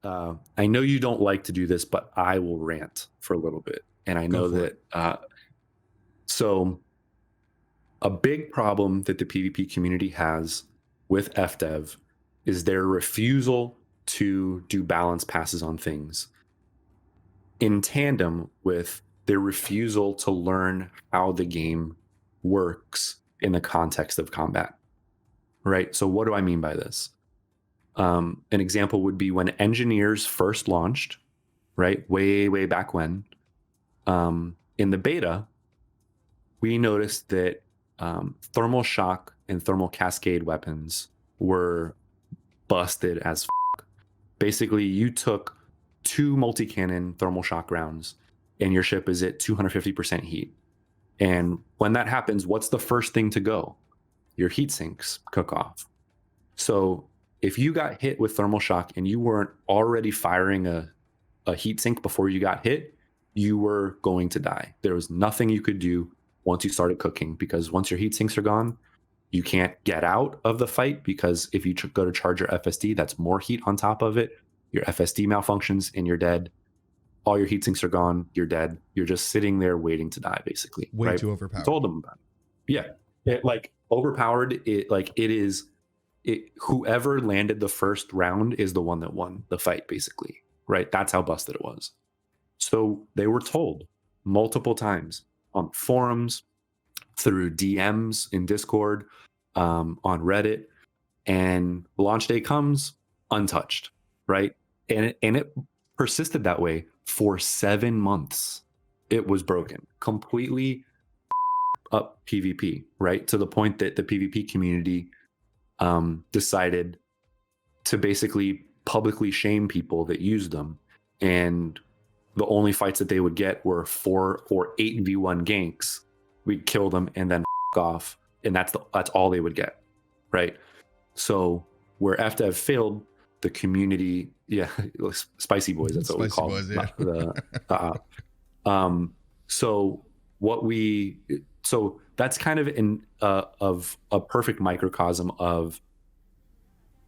I know you don't like to do this, but I will rant for a little bit. And I Go know for it. that, so a big problem that the PvP community has with FDev is their refusal to do balance passes on things in tandem with their refusal to learn how the game works in the context of combat. Right. So, what do I mean by this? An example would be when engineers first launched, right? Way back when, in the beta, we noticed that thermal shock and thermal cascade weapons were busted as basically you took two multi-cannon thermal shock rounds and your ship is at 250% heat. And when that happens, what's the first thing to go? Your heat sinks cook off. So if you got hit with thermal shock and you weren't already firing a heat sink before you got hit, you were going to die. There was nothing you could do once you started cooking, because once your heat sinks are gone, you can't get out of the fight, because if you go to charge your FSD, that's more heat on top of it. Your FSD malfunctions and you're dead. All your heat sinks are gone. You're dead. You're just sitting there waiting to die, basically. Way Right? too You overpowered. told them about it. Yeah. It, like overpowered. It is. Whoever landed the first round is the one that won the fight, basically. Right? That's how busted it was. So they were told multiple times on forums, through DMs in Discord, on Reddit, and launch day comes untouched, right? And it persisted that way for 7 months. It was broken, completely up PvP, right? To the point that the PvP community decided to basically publicly shame people that used them, and the only fights that they would get were 4 or 8v1 ganks. We'd kill them and then off, and that's all they would get, right? So where FDev failed, the community, yeah, spicy boys, that's what we Spicy call boys, them. yeah. So so that's kind of of a perfect microcosm of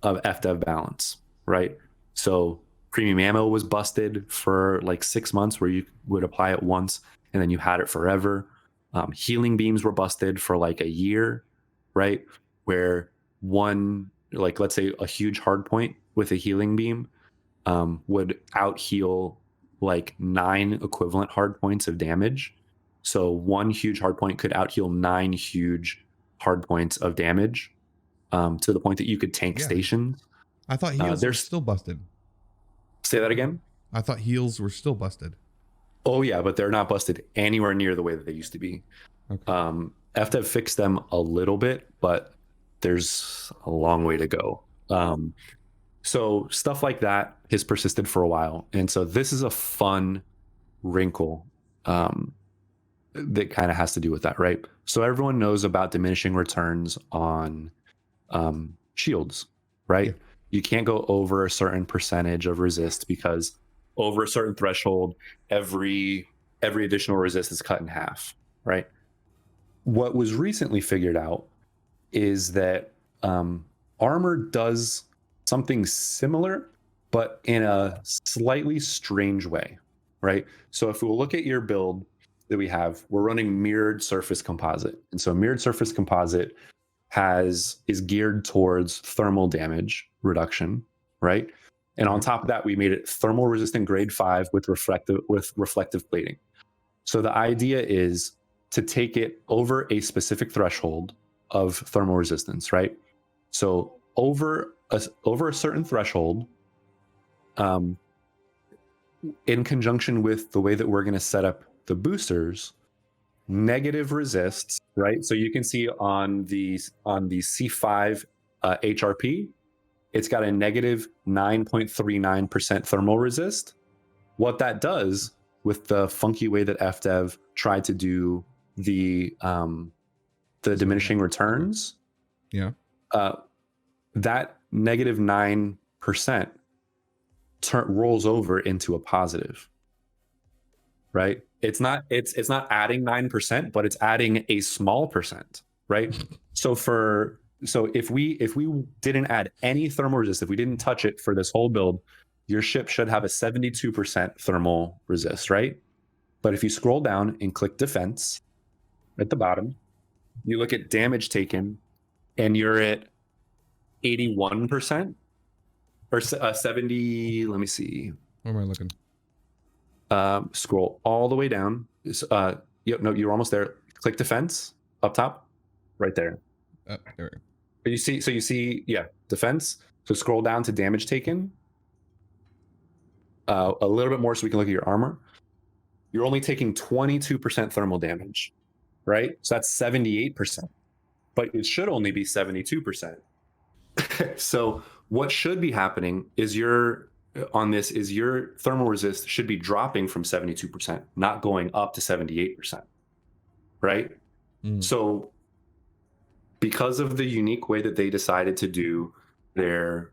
FDev balance, right? So premium ammo was busted for like 6 months, where you would apply it once and then you had it forever. Healing beams were busted for like a year, right? Where one, like let's say a huge hard point with a healing beam would out heal like 9 equivalent hard points of damage. So one huge hard point could out heal 9 huge hard points of damage, to the point that you could tank Yeah. stations. I thought heals were There's still busted. Say that again. I thought heals were still busted. Oh yeah, but they're not busted anywhere near the way that they used to be. Okay. FDev fixed them a little bit, but there's a long way to go. So stuff like that has persisted for a while, and so this is a fun wrinkle that kind of has to do with that, right? So everyone knows about diminishing returns on shields, right? Yeah. You can't go over a certain percentage of resist, because over a certain threshold, every additional resist is cut in half, right? What was recently figured out is that armor does something similar, but in a slightly strange way, right? So if we look at your build that we have, we're running mirrored surface composite. And so mirrored surface composite is geared towards thermal damage reduction, right? And on top of that, we made it thermal resistant grade 5 with reflective plating. So the idea is to take it over a specific threshold of thermal resistance, right? So over a certain threshold, in conjunction with the way that we're going to set up the boosters, negative resists, right? So you can see on the C5 HRP, it's got a negative 9.39% thermal resist. What that does, with the funky way that FDev tried to do the diminishing returns, Yeah. that negative 9% rolls over into a positive, right? It's not adding 9%, but it's adding a small percent, right? So if we didn't add any thermal resist, if we didn't touch it for this whole build, your ship should have a 72% thermal resist, right? But if you scroll down and click defense at the bottom, you look at damage taken, and you're at 81% or 70. Let me see. Where am I looking? Scroll all the way down. No, you're almost there. Click defense up top, right there. There. But you see, yeah, defense. So scroll down to damage taken. A little bit more so we can look at your armor. You're only taking 22% thermal damage, right? So that's 78%. But it should only be 72%. So what should be happening is your thermal resist should be dropping from 72%, not going up to 78%, right? So because of the unique way that they decided to do their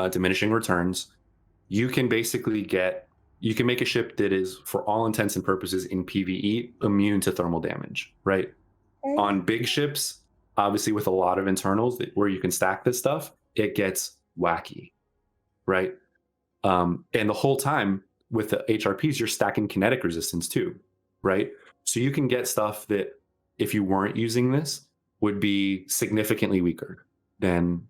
diminishing returns, you can make a ship that is, for all intents and purposes in PvE, immune to thermal damage, right? On big ships, obviously with a lot of internals where you can stack this stuff, it gets wacky, right? And the whole time with the HRPs, you're stacking kinetic resistance too, right? So you can get stuff that, if you weren't using this, would be significantly weaker than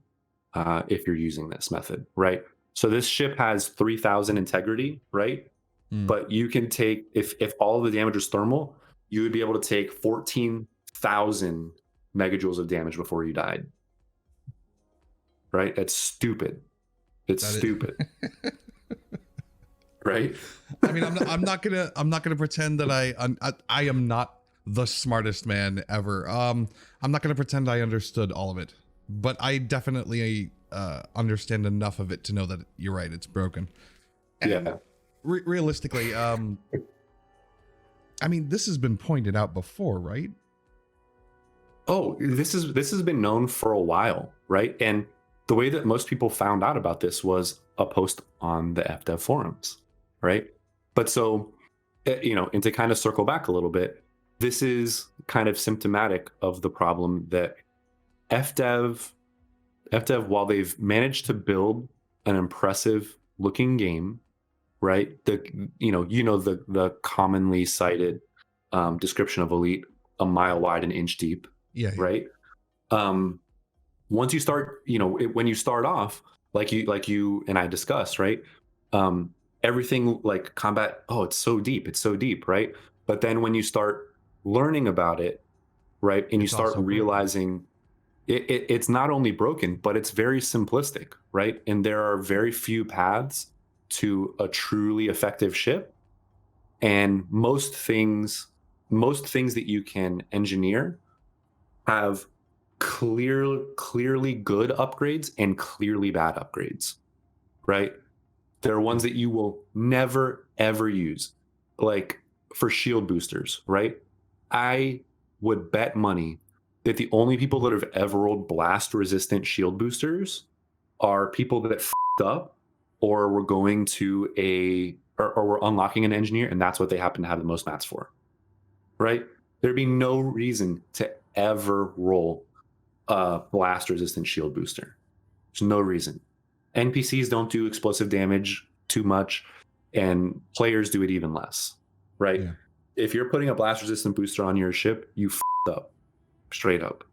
if you're using this method, right? So this ship has 3,000 integrity, right? But you can take, if all of the damage was thermal, you would be able to take 14,000 megajoules of damage before you died. Right? It's stupid. It's stupid. Right? I mean, I'm not gonna pretend that I am not the smartest man ever. I'm not gonna pretend I understood all of it, but I definitely understand enough of it to know that you're right. It's broken. And yeah. Realistically, I mean, this has been pointed out before, right? Oh, this has been known for a while, right? And the way that most people found out about this was a post on the FDev forums, right? But so, and to kind of circle back a little bit, this is kind of symptomatic of the problem that FDev, while they've managed to build an impressive looking game, right? The commonly cited description of Elite: a mile wide and inch deep. Yeah. Right. Once you start, when you start off, like you and I discussed, right? Everything like combat, oh, it's so deep, right? But then when you start learning about it, right, and you start realizing it's not only broken, but it's very simplistic, right? And there are very few paths to a truly effective ship, and most things that you can engineer have clearly good upgrades and clearly bad upgrades, right? There are ones that you will never ever use, like for shield boosters, right? I would bet money that the only people that have ever rolled blast resistant shield boosters are people that f***ed up or were going to or were unlocking an engineer, and that's what they happen to have the most mats for, right? There'd be no reason to ever roll a blast resistant shield booster. There's no reason. NPCs don't do explosive damage too much, and players do it even less, right? Yeah. If you're putting a blast resistant booster on your ship, you f***ed up, straight up,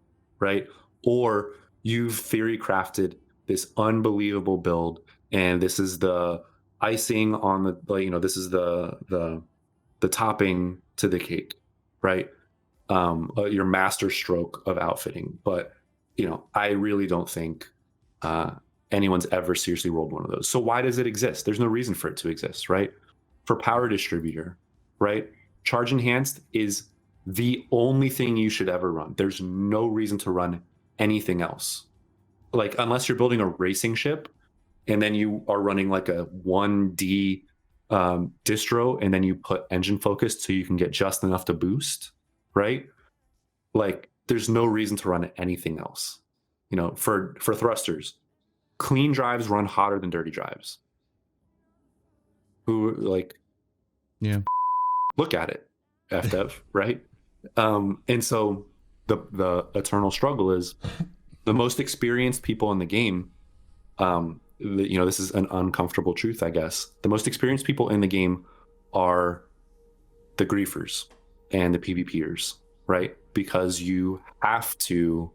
right? Or you've theory crafted this unbelievable build, and this is the icing on the, this is the topping to the cake, right? Your master stroke of outfitting. But I really don't think anyone's ever seriously rolled one of those. So why does it exist? There's no reason for it to exist, right? For power distributor, right? Charge enhanced is the only thing you should ever run. There's no reason to run anything else. Like, unless you're building a racing ship and then you are running like a 1D distro, and then you put engine focus so you can get just enough to boost, right? Like, there's no reason to run anything else. For thrusters, clean drives run hotter than dirty drives. Yeah. Look at it, FDev, right? And so the eternal struggle is the most experienced people in the game this is an uncomfortable truth, I guess. The most experienced people in the game are the griefers and the PvPers, right? Because you have to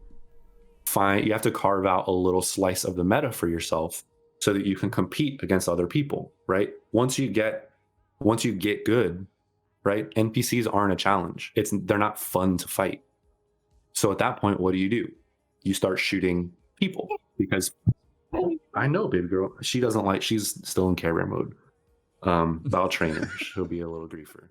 carve out a little slice of the meta for yourself so that you can compete against other people, right? Once you get good, right? NPCs aren't a challenge. They're not fun to fight. So at that point, what do? You start shooting people because I know, baby girl, she's still in Care Bear mode. But I'll train her. She'll be a little griefer.